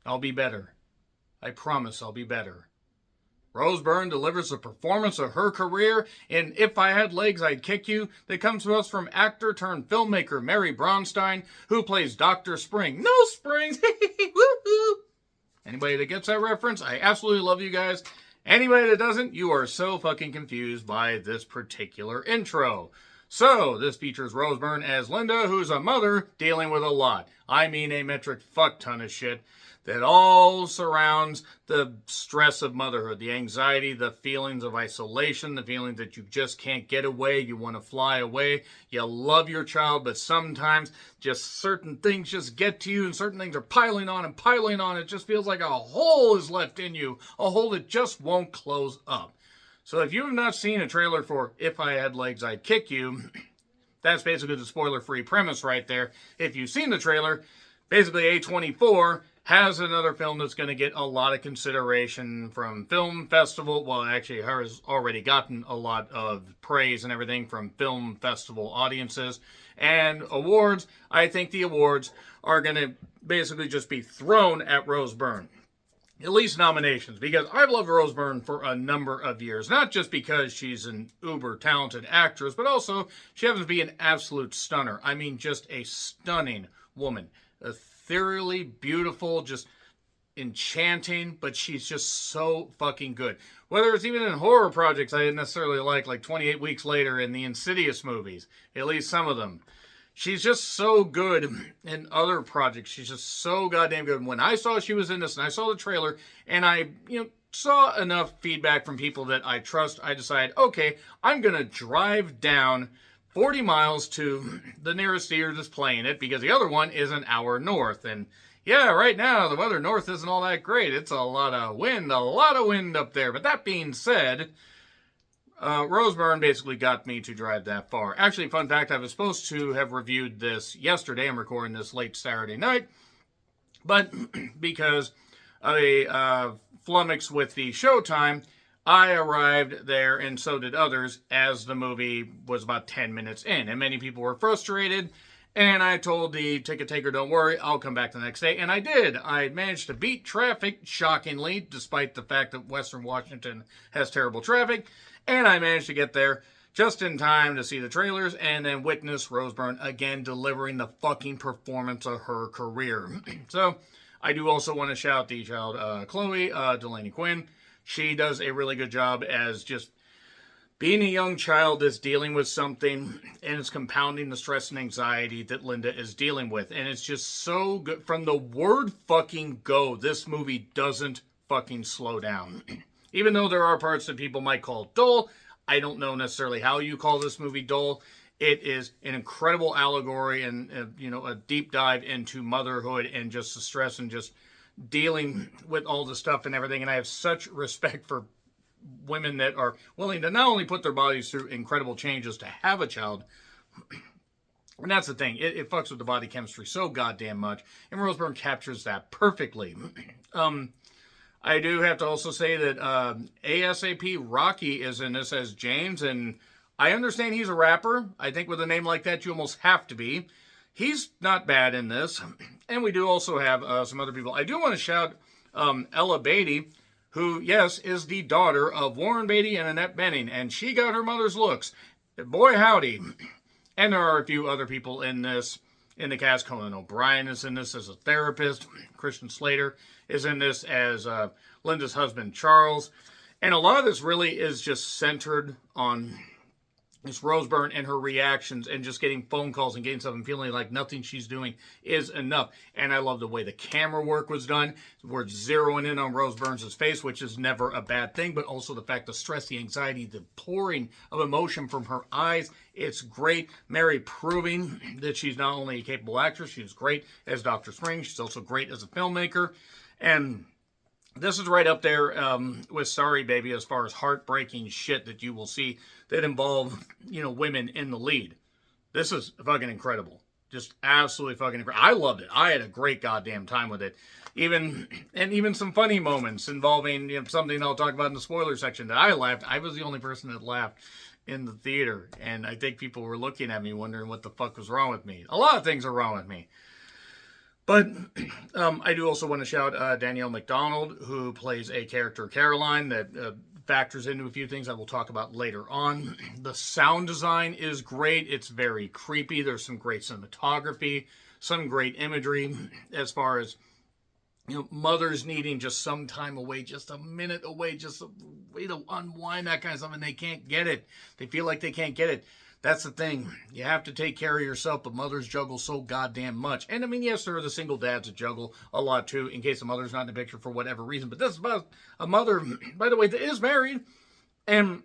I'll be better. I promise I'll be better. Rose Byrne delivers the performance of her career in If I Had Legs, I'd Kick You that comes to us from actor turned filmmaker Mary Bronstein, who plays Dr. Spring. No Springs! Woohoo! Anybody that gets that reference, I absolutely love you guys. Anybody that doesn't, you are so fucking confused by this particular intro. So, this features Rose Byrne as Linda, who's a mother dealing with a lot. I mean a metric fuck ton of shit that all surrounds the stress of motherhood, the anxiety, the feelings of isolation, the feeling that you just can't get away, you want to fly away, you love your child, but sometimes just certain things just get to you and certain things are piling on and piling on. It just feels like a hole is left in you, a hole that just won't close up. So if you have not seen a trailer for If I Had Legs, I'd Kick You, that's basically the spoiler-free premise right there. If you've seen the trailer, basically A24 has another film that's going to get a lot of consideration from film festival. Well, actually, has already gotten a lot of praise and everything from film festival audiences. And awards, I think the awards are going to basically just be thrown at Rose Byrne. At least nominations, because I've loved Rose Byrne for a number of years. Not just because she's an uber-talented actress, but also she happens to be an absolute stunner. I mean, just a stunning woman. Ethereally beautiful, just enchanting, but she's just so fucking good. Whether it's even in horror projects I didn't necessarily like 28 Weeks Later in the Insidious movies, at least some of them. She's just so good in other projects. She's just so goddamn good. When I saw she was in this and I saw the trailer and I, saw enough feedback from people that I trust, I decided, okay, I'm going to drive down 40 miles to the nearest theater that's playing it because the other one is an hour north. And yeah, right now the weather north isn't all that great. It's a lot of wind up there. But that being said, Rose Byrne basically got me to drive that far. Actually, fun fact, I was supposed to have reviewed this yesterday. I'm recording this late Saturday night. But because of a flummox with the showtime, I arrived there, and so did others, as the movie was about 10 minutes in. And many people were frustrated. And I told the ticket taker, don't worry, I'll come back the next day. And I did. I managed to beat traffic, shockingly, despite the fact that Western Washington has terrible traffic. And I managed to get there just in time to see the trailers and then witness Rose Byrne again delivering the fucking performance of her career. So, I do also want to shout the child, Chloe Delaney Quinn. She does a really good job as just being a young child that's dealing with something and it's compounding the stress and anxiety that Linda is dealing with. And it's just so good. From the word fucking go, this movie doesn't fucking slow down. Even though there are parts that people might call dull, I don't know necessarily how you call this movie dull. It is an incredible allegory and, a deep dive into motherhood and just the stress and just dealing with all the stuff and everything. And I have such respect for women that are willing to not only put their bodies through incredible changes to have a child, and that's the thing, it fucks with the body chemistry so goddamn much, and Rose Byrne captures that perfectly. I do have to also say that ASAP Rocky is in this as James, and I understand he's a rapper. I think with a name like that, you almost have to be. He's not bad in this. And we do also have some other people. I do want to shout Ella Beatty, who, yes, is the daughter of Warren Beatty and Annette Bening, and she got her mother's looks. Boy, howdy. And there are a few other people in this, in the cast. Conan O'Brien is in this as a therapist. Christian Slater is in this as Linda's husband, Charles. And a lot of this really is just centered on Miss Rose Byrne and her reactions and just getting phone calls and getting stuff and feeling like nothing she's doing is enough. And I love the way the camera work was done. We're zeroing in on Rose Byrne's face, which is never a bad thing, but also the fact, the stress, the anxiety, the pouring of emotion from her eyes. It's great. Mary proving that she's not only a capable actress, she's great as Dr. Spring. She's also great as a filmmaker. And this is right up there with Sorry Baby as far as heartbreaking shit that you will see that involve, women in the lead. This is fucking incredible. Just absolutely fucking incredible. I loved it. I had a great goddamn time with it. Even some funny moments involving something I'll talk about in the spoiler section that I laughed. I was the only person that laughed in the theater. And I think people were looking at me wondering what the fuck was wrong with me. A lot of things are wrong with me. But I do also want to shout Danielle McDonald, who plays a character, Caroline, that factors into a few things I will talk about later on. The sound design is great. It's very creepy. There's some great cinematography, some great imagery as far as, mothers needing just some time away, just a minute away, just a way to unwind, that kind of stuff, and they can't get it. They feel like they can't get it. That's the thing. You have to take care of yourself, but mothers juggle so goddamn much. And I mean, yes, there are the single dads that juggle a lot too, in case the mother's not in the picture for whatever reason. But this is about a mother, by the way, that is married and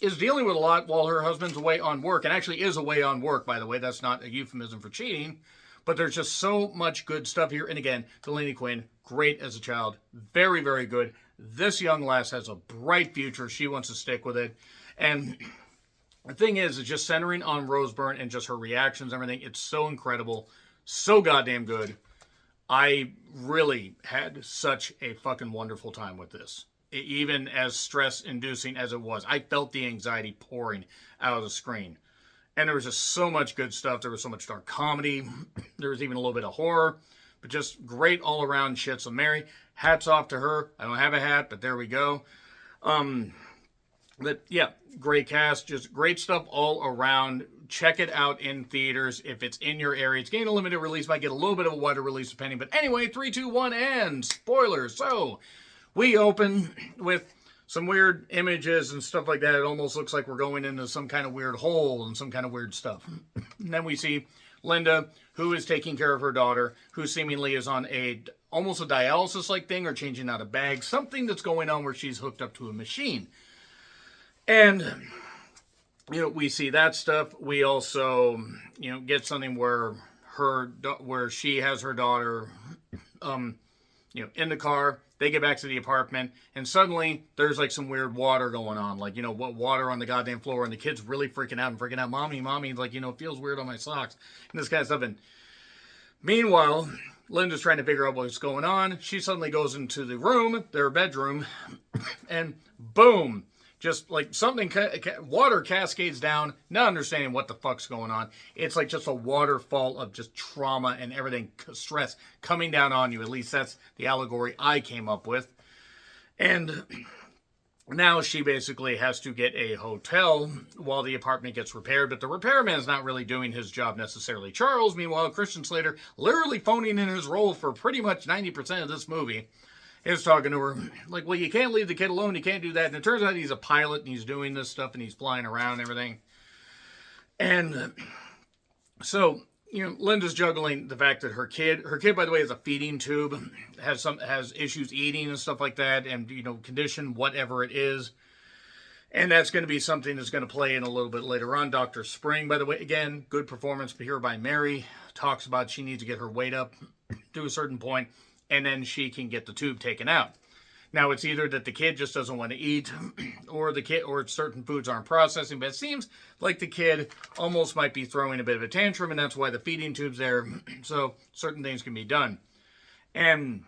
is dealing with a lot while her husband's away on work, and actually is away on work, by the way. That's not a euphemism for cheating. But there's just so much good stuff here. And again, Delaney Quinn, great as a child. Very, very good. This young lass has a bright future. She wants to stick with it. And the thing is, it's just centering on Rose Byrne and just her reactions and everything. It's so incredible. So goddamn good. I really had such a fucking wonderful time with this. Even as stress-inducing as it was. I felt the anxiety pouring out of the screen. And there was just so much good stuff. There was so much dark comedy. There was even a little bit of horror. But just great all-around shit. So Mary, hats off to her. I don't have a hat, but there we go. But yeah, great cast. Just great stuff all around. Check it out in theaters if it's in your area. It's getting a limited release. Might get a little bit of a wider release depending. But anyway, 3, 2, 1, and spoilers. So we open with some weird images and stuff like that. It almost looks like we're going into some kind of weird hole and some kind of weird stuff. And then we see Linda, who is taking care of her daughter, who seemingly is on almost a dialysis-like thing or changing out a bag. Something that's going on where she's hooked up to a machine. And, we see that stuff. We also, get something where she has her daughter, in the car. They get back to the apartment, and suddenly there's like some weird water going on, like, what water on the goddamn floor, and the kid's really freaking out, mommy, like, it feels weird on my socks, and this kind of stuff. And meanwhile, Linda's trying to figure out what's going on. She suddenly goes into the room, their bedroom, and boom, just like something, water cascades down, not understanding what the fuck's going on. It's like just a waterfall of just trauma and everything, stress coming down on you. At least that's the allegory I came up with. And now she basically has to get a hotel while the apartment gets repaired. But the repairman's not really doing his job necessarily. Charles, meanwhile, Christian Slater, literally phoning in his role for pretty much 90% of this movie, is talking to her, like, well, you can't leave the kid alone, you can't do that. And it turns out he's a pilot, and he's doing this stuff, and he's flying around and everything. And so, Linda's juggling the fact that her kid, by the way, is a feeding tube, has issues eating and stuff like that, and, condition, whatever it is. And that's going to be something that's going to play in a little bit later on. Dr. Spring, by the way, again, good performance here by Mary, talks about she needs to get her weight up to a certain point, and then she can get the tube taken out. Now, it's either that the kid just doesn't want to eat, or certain foods aren't processing, but it seems like the kid almost might be throwing a bit of a tantrum, and that's why the feeding tube's there, so certain things can be done. And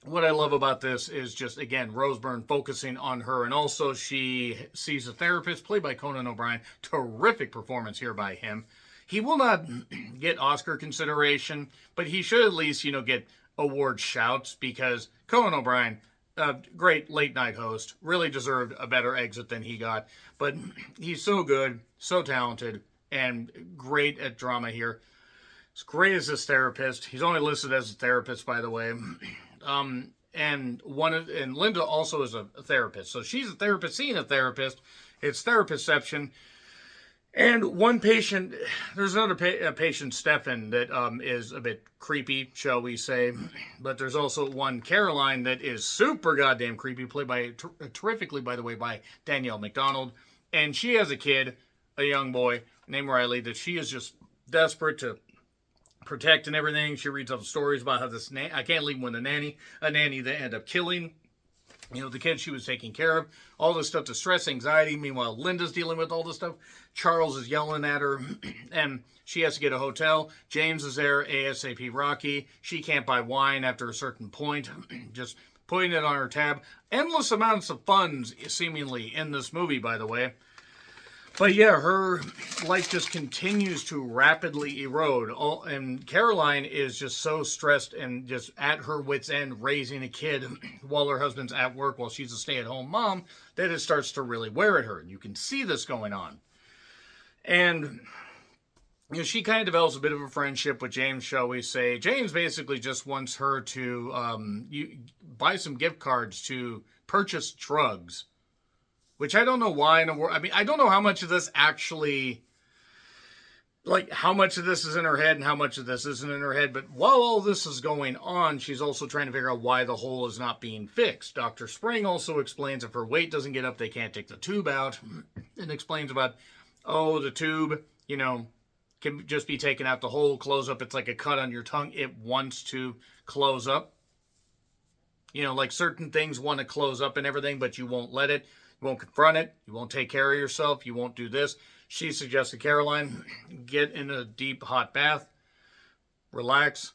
what I love about this is just, again, Rose Byrne focusing on her, and also she sees a therapist, played by Conan O'Brien. Terrific performance here by him. He will not get Oscar consideration, but he should at least, get award shouts, because Conan O'Brien, great late night host, really deserved a better exit than he got. But he's so good, so talented, and great at drama here. He's great as his therapist. He's only listed as a therapist, by the way. And Linda also is a therapist. So she's a therapist, seeing a therapist. It's therapistception. And one patient, there's another patient, Stefan, that is a bit creepy, shall we say. But there's also one, Caroline, that is super goddamn creepy, played by, terrifically, by the way, by Danielle McDonald. And she has a kid, a young boy, named Riley, that she is just desperate to protect and everything. She reads up stories about how this, I can't leave him with a nanny that ended up killing, the kid she was taking care of. All this stuff to stress, anxiety. Meanwhile, Linda's dealing with all this stuff. Charles is yelling at her, and she has to get a hotel. James is there, ASAP Rocky. She can't buy wine after a certain point. Just putting it on her tab. Endless amounts of funds, seemingly, in this movie, by the way. But yeah, her life just continues to rapidly erode. And Caroline is just so stressed and just at her wit's end raising a kid while her husband's at work while she's a stay-at-home mom that it starts to really wear at her. And you can see this going on. And she kind of develops a bit of a friendship with James, shall we say. James basically just wants her to buy some gift cards to purchase drugs. Which I don't know why in the world. I mean, I don't know how much of this actually, like, how much of this is in her head and how much of this isn't in her head. But while all this is going on, she's also trying to figure out why the hole is not being fixed. Dr. Spring also explains if her weight doesn't get up, they can't take the tube out. And explains about, the tube, can just be taken out. The hole close up. It's like a cut on your tongue. It wants to close up. Like certain things want to close up and everything, but you won't let it. You won't confront it. You won't take care of yourself. You won't do this. She suggested Caroline get in a deep hot bath, relax.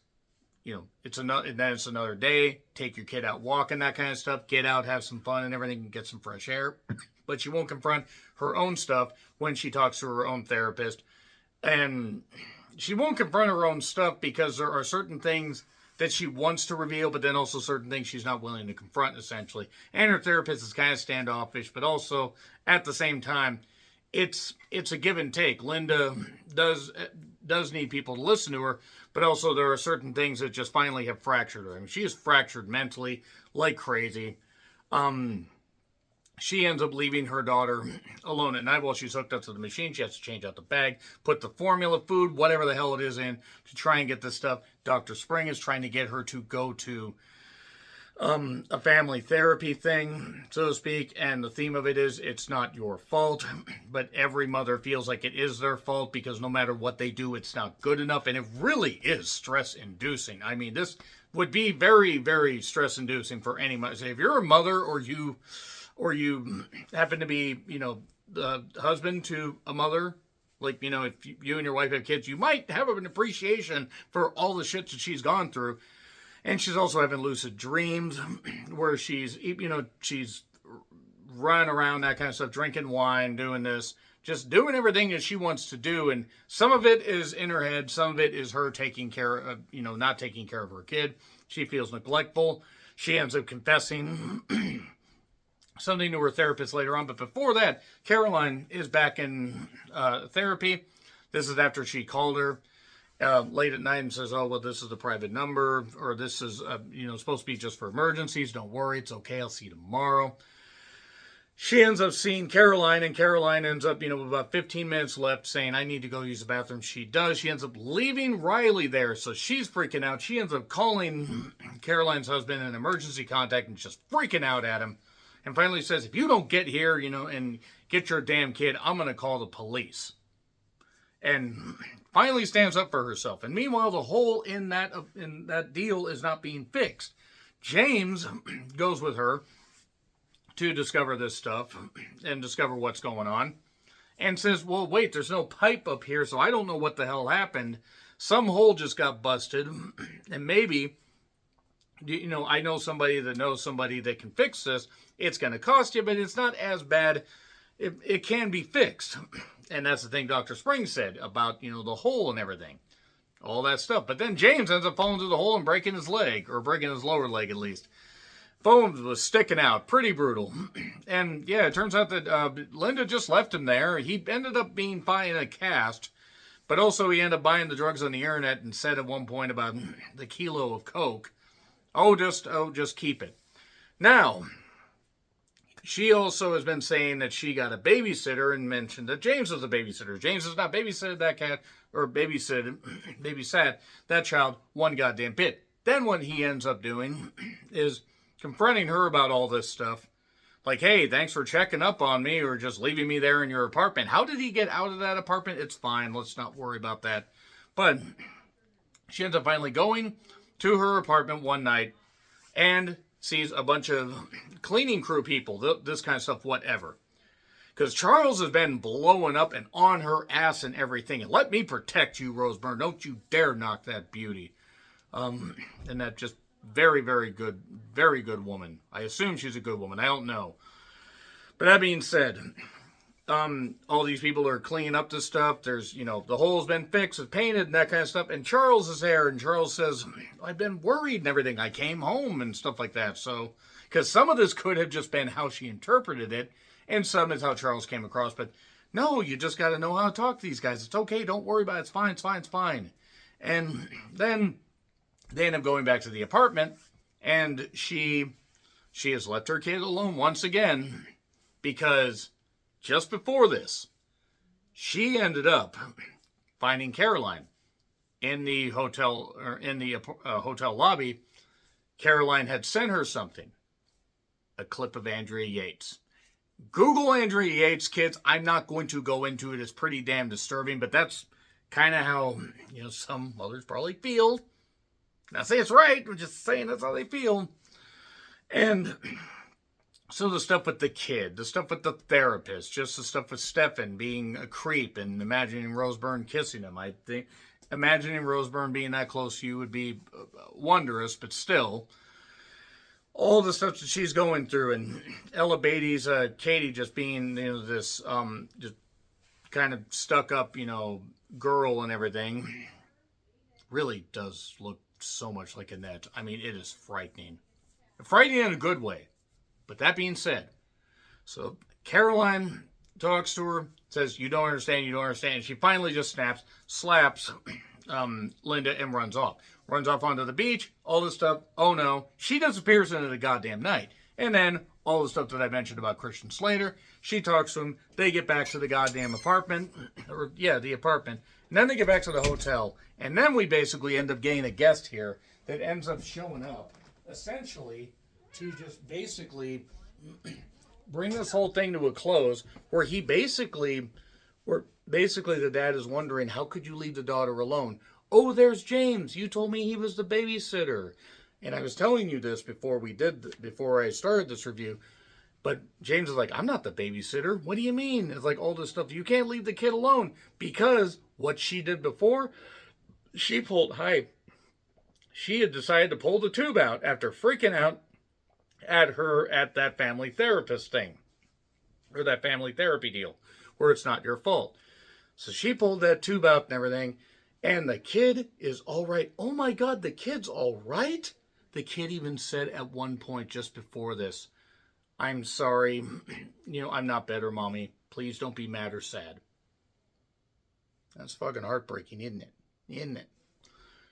It's another day. Take your kid out walking, that kind of stuff. Get out, have some fun and everything, and get some fresh air. But she won't confront her own stuff when she talks to her own therapist. And she won't confront her own stuff because there are certain things that she wants to reveal, but then also certain things she's not willing to confront, essentially. And her therapist is kind of standoffish, but also, at the same time, it's a give and take. Linda does need people to listen to her, but also there are certain things that just finally have fractured her. I mean, she is fractured mentally like crazy. She ends up leaving her daughter alone at night while she's hooked up to the machine. She has to change out the bag, put the formula food, whatever the hell it is in, to try and get this stuff. Dr. Spring is trying to get her to go to a family therapy thing, so to speak. And the theme of it is, it's not your fault, but every mother feels like it is their fault because no matter what they do, it's not good enough. And it really is stress-inducing. I mean, this would be very, very stress-inducing for any mother. Say, if you're a mother or you happen to be, the husband to a mother, like, if you and your wife have kids, you might have an appreciation for all the shit that she's gone through. And she's also having lucid dreams where she's running around, that kind of stuff, drinking wine, doing this, just doing everything that she wants to do. And some of it is in her head. Some of it is her taking care of, not taking care of her kid. She feels neglectful. She ends up confessing something to her therapist later on. But before that, Caroline is back in therapy. This is after she called her late at night and says, this is a private number, or this is, supposed to be just for emergencies. Don't worry. It's okay. I'll see you tomorrow. She ends up seeing Caroline, and Caroline ends up, with about 15 minutes left, saying, I need to go use the bathroom. She does. She ends up leaving Riley there, so she's freaking out. She ends up calling Caroline's husband an emergency contact and just freaking out at him. And finally says, if you don't get here, and get your damn kid, I'm going to call the police. And finally stands up for herself. And meanwhile, the hole in that deal is not being fixed. James goes with her to discover this stuff and discover what's going on. And says, well, wait, there's no pipe up here, so I don't know what the hell happened. Some hole just got busted. And maybe, I know somebody that knows somebody that can fix this. It's going to cost you, but it's not as bad. It can be fixed. And that's the thing Dr. Spring said about, the hole and everything. All that stuff. But then James ends up falling through the hole and breaking his leg, or breaking his lower leg at least. Foam was sticking out. Pretty brutal. And yeah, it turns out that Linda just left him there. He ended up being fine in a cast. But also he ended up buying the drugs on the internet and said at one point about the kilo of coke. Just keep it. Now, she also has been saying that she got a babysitter and mentioned that James was a babysitter. James has not babysitted that cat, or babysat that child one goddamn bit. Then what he ends up doing is confronting her about all this stuff. Like, hey, thanks for checking up on me or just leaving me there in your apartment. How did he get out of that apartment? It's fine. Let's not worry about that. But she ends up finally going to her apartment one night and sees a bunch of cleaning crew people, this kind of stuff, whatever. Because Charles has been blowing up and on her ass and everything. And let me protect you, Rose Byrne. Don't you dare knock that beauty. And that just very, very good woman. I assume she's a good woman. I don't know. But that being said, all these people are cleaning up this stuff. There's, the hole's been fixed, it's painted and that kind of stuff. And Charles is there, and Charles says, I've been worried and everything. I came home and stuff like that. So, because some of this could have just been how she interpreted it, and some is how Charles came across. But no, you just got to know how to talk to these guys. It's okay. Don't worry about it. It's fine. It's fine. It's fine. And then they end up going back to the apartment, and she has left her kid alone once again, because just before this, she ended up finding Caroline in the hotel, or in the hotel lobby. Caroline had sent her something, a clip of Andrea Yates. Google Andrea Yates, kids. I'm not going to go into it. It's pretty damn disturbing, but that's kind of how, some mothers probably feel. Not saying it's right, I'm just saying that's how they feel. And so the stuff with the kid, the stuff with the therapist, just the stuff with Stefan being a creep and imagining Rose Byrne kissing him. I think imagining Rose Byrne being that close to you would be wondrous, but still, all the stuff that she's going through, and Ella Beatty's Katie just being, this just kind of stuck up, girl and everything, really does look so much like Annette. I mean, it is frightening. Frightening in a good way. But that being said, so Caroline talks to her, says, you don't understand, you don't understand. And she finally just slaps Linda, and runs off. Runs off onto the beach, all this stuff. Oh no. She disappears into the goddamn night. And then all the stuff that I mentioned about Christian Slater. She talks to him. They get back to the goddamn apartment. The apartment. And then they get back to the hotel. And then we basically end up getting a guest here that ends up showing up, essentially, to just basically bring this whole thing to a close, where basically the dad is wondering, how could you leave the daughter alone? Oh, there's James. You told me he was the babysitter. And I was telling you this before I started this review. But James is like, I'm not the babysitter. What do you mean? It's like all this stuff. You can't leave the kid alone, because what she did before, she had decided to pull the tube out after freaking out at that family therapist thing, or that family therapy deal, where it's not your fault. So she pulled that tube out and everything, and the kid is all right. Oh my God, the kid's all right? The kid even said at one point just before this, I'm sorry, I'm not better, Mommy. Please don't be mad or sad. That's fucking heartbreaking, isn't it? Isn't it?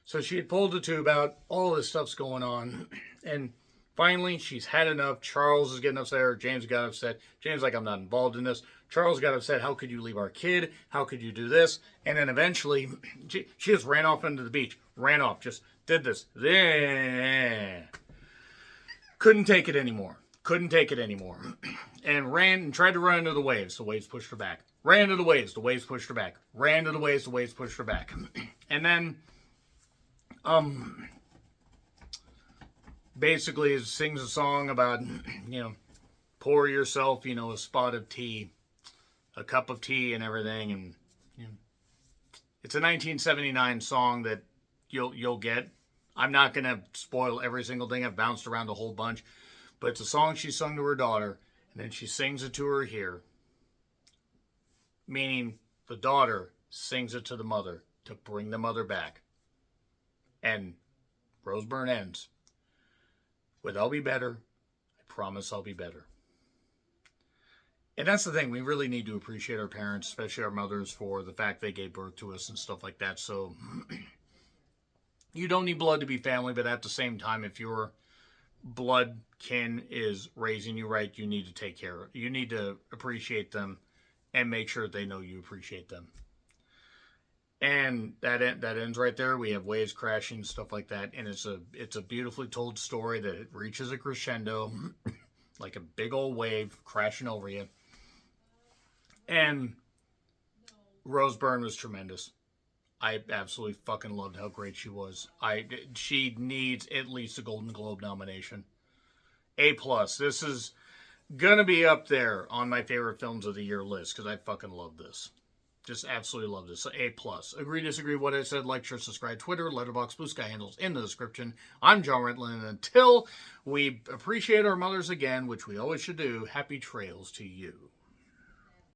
So she had pulled the tube out, all this stuff's going on, and finally, she's had enough. Charles is getting upset, or James got upset. James like, I'm not involved in this. Charles got upset. How could you leave our kid? How could you do this? And then eventually, she just ran off into the beach. Ran off. Just did this. Couldn't take it anymore. And ran and tried to run into the waves. The waves pushed her back. Ran into the waves. The waves pushed her back. Ran into the waves. The waves pushed her back. And then, basically sings a song about, pour yourself, a spot of tea, a cup of tea and everything. And it's a 1979 song that you'll get. I'm not going to spoil every single thing. I've bounced around a whole bunch. But it's a song she sung to her daughter, and then she sings it to her here. Meaning the daughter sings it to the mother to bring the mother back. And Rose Byrne ends with, I'll be better. I promise I'll be better. And that's the thing. We really need to appreciate our parents, especially our mothers, for the fact they gave birth to us and stuff like that. So you don't need blood to be family, but at the same time, if your blood kin is raising you right, you need to take care of it. You need to appreciate them and make sure they know you appreciate them. And that ends right there. We have waves crashing, stuff like that, and it's a beautifully told story that it reaches a crescendo, like a big old wave crashing over you. And Rose Byrne was tremendous. I absolutely fucking loved how great she was. She needs at least a Golden Globe nomination. A+. This is gonna be up there on my favorite films of the year list, because I fucking love this. Just absolutely love this. So A+. Agree, disagree, what I said, like, share, subscribe, Twitter, Letterboxd, Blue Sky handles in the description. I'm John Rentlin, and until we appreciate our mothers again, which we always should do, happy trails to you.